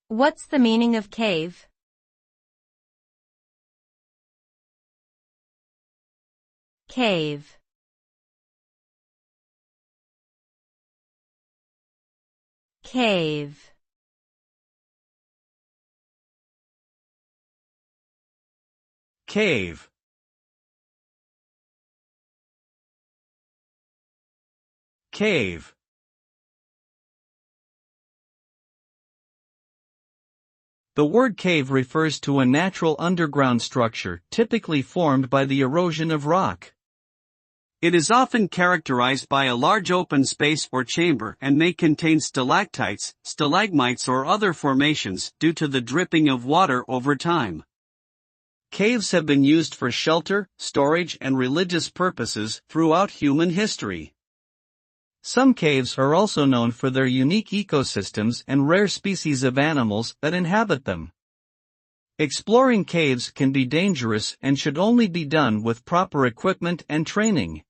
What's the meaning of cave? Cave. Cave. Cave. Cave. The word cave refers to a natural underground structure typically formed by the erosion of rock. It is often characterized by a large open space or chamber and may contain stalactites, stalagmites or other formations due to the dripping of water over time. Caves have been used for shelter, storage and religious purposes throughout human history. Some caves are also known for their unique ecosystems and rare species of animals that inhabit them. Exploring caves can be dangerous and should only be done with proper equipment and training.